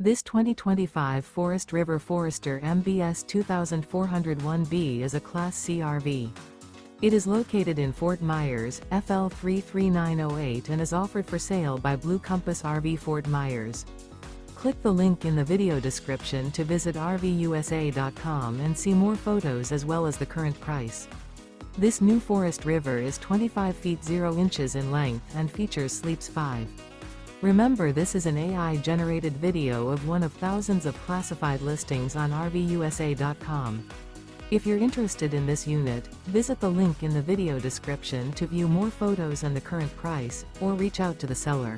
This 2025 Forest River Forester MBS 2401B is a Class C RV. It is located in Fort Myers, FL 33908 and is offered for sale by Blue Compass RV Fort Myers. Click the link in the video description to visit RVUSA.com and see more photos as well as the current price. This new Forest River is 25 feet 0 inches in length and features Sleeps 5. Remember, this is an AI-generated video of one of thousands of classified listings on RVUSA.com. If you're interested in this unit, visit the link in the video description to view more photos and the current price, or reach out to the seller.